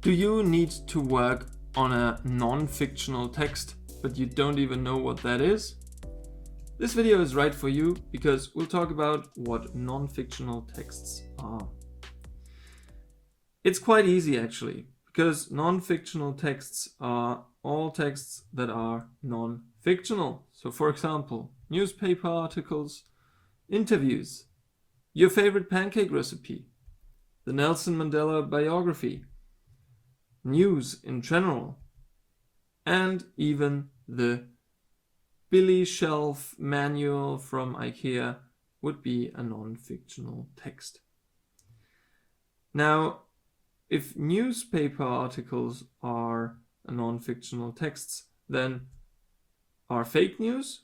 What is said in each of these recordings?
Do you need to work on a non-fictional text, but you don't even know what that is? This video is right for you because we'll talk about what non-fictional texts are. It's quite easy actually, because non-fictional texts are all texts that are non-fictional. So for example, newspaper articles, interviews, your favorite pancake recipe, the Nelson Mandela biography, news in general, and even the Billy Shelf manual from IKEA would be a non-fictional text. Now, if newspaper articles are non-fictional texts, then are fake news?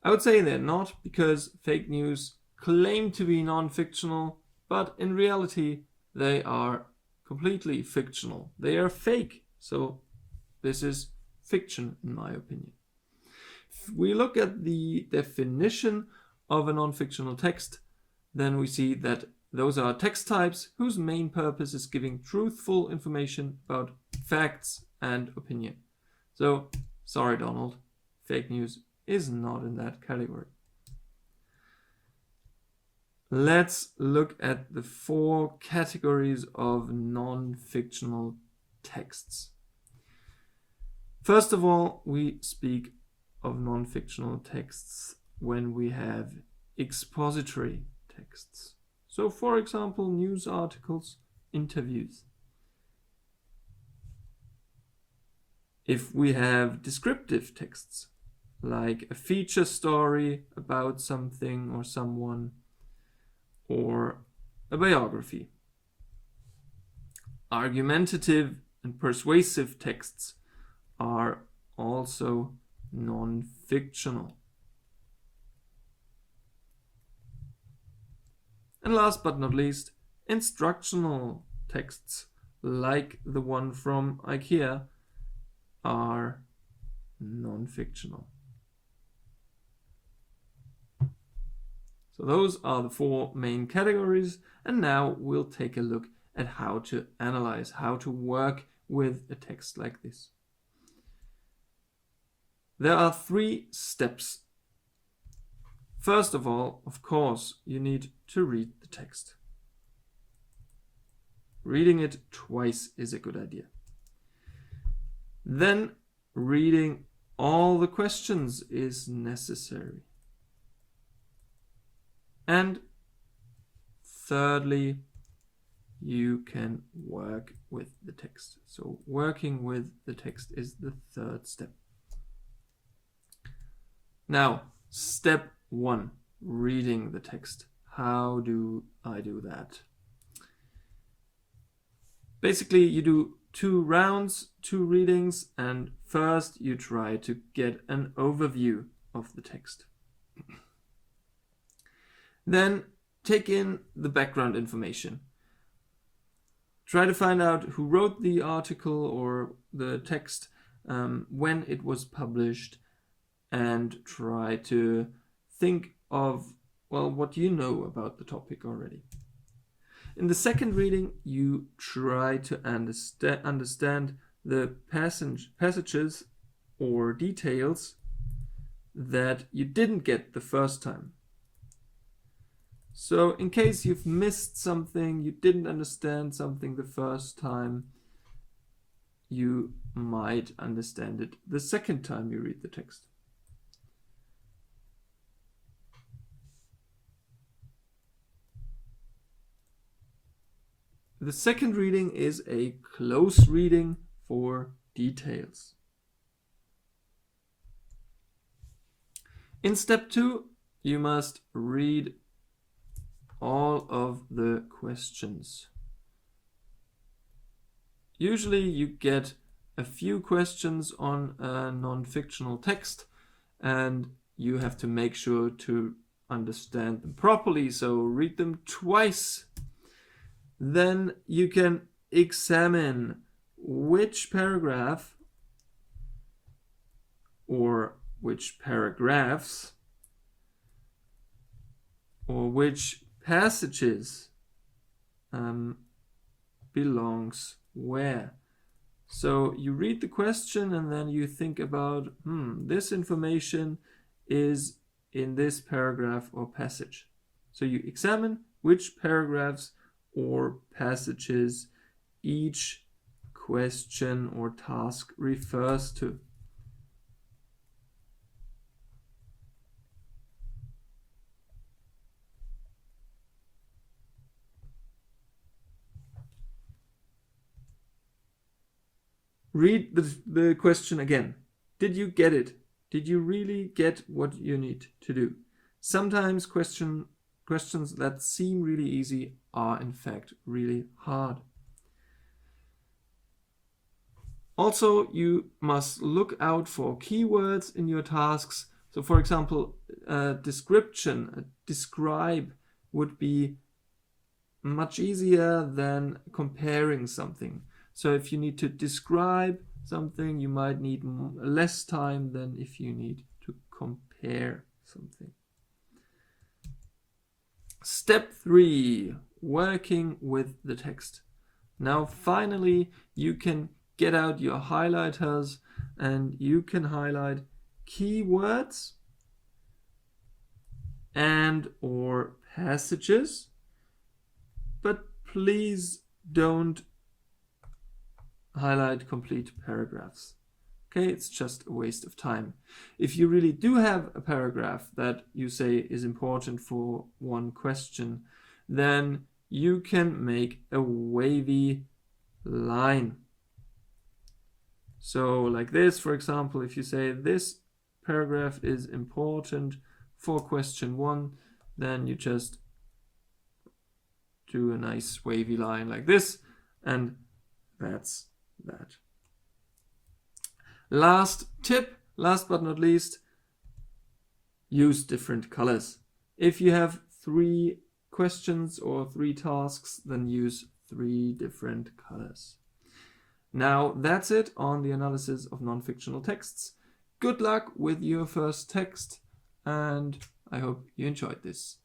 I would say they're not, because fake news claim to be non-fictional, but in reality they are completely fictional. They are fake, so this is fiction in my opinion. If we look at the definition of a non-fictional text, then we see that those are text types whose main purpose is giving truthful information about facts and opinion. So, sorry Donald, fake news is not in that category. Let's look at the 4 categories of non-fictional texts. First of all, we speak of non-fictional texts when we have expository texts. So for example, news articles, interviews. If we have descriptive texts, like a feature story about something or someone, or a biography. Argumentative and persuasive texts are also non-fictional. And last but not least, instructional texts, like the one from IKEA, are non-fictional. So those are the 4 main categories, and now we'll take a look at how to analyze, how to work with a text like this. There are 3 steps. First of all, of course, you need to read the text. Reading it twice is a good idea. Then reading all the questions is necessary. And thirdly, you can work with the text. So working with the text is the 3rd step. Now, step 1, reading the text. How do I do that? Basically, you do 2 rounds, 2 readings, and first you try to get an overview of the text. Then take in the background information. Try to find out who wrote the article or the text, when it was published, and try to think of, well, what you know about the topic already. In the second reading, you try to understand the passages or details that you didn't get the first time. So in case you've missed something, you didn't understand something the first time, you might understand it the second time you read the text. The second reading is a close reading for details. In step 2, you must read all of the questions. Usually you get a few questions on a non-fictional text, and you have to make sure to understand them properly, so read them twice. Then you can examine which paragraph or which paragraphs or which passages belongs where. So you read the question and then you think about, this information is in this paragraph or passage. So you examine which paragraphs or passages each question or task refers to. Read the question again. Did you get it? Did you really get what you need to do? Sometimes questions that seem really easy are in fact really hard. Also, you must look out for keywords in your tasks. So for example, describe would be much easier than comparing something. So if you need to describe something, you might need less time than if you need to compare something. Step 3, working with the text. Now finally you can get out your highlighters and you can highlight keywords and or passages, but please don't highlight complete paragraphs. Okay, it's just a waste of time. If you really do have a paragraph that you say is important for one question, then you can make a wavy line. So like this, for example, if you say this paragraph is important for question 1, then you just do a nice wavy line like this, and that's that. Last tip, last but not least, use different colors. If you have 3 questions or 3 tasks, then use 3 different colors. Now that's it on the analysis of non-fictional texts. Good luck with your first text, and I hope you enjoyed this.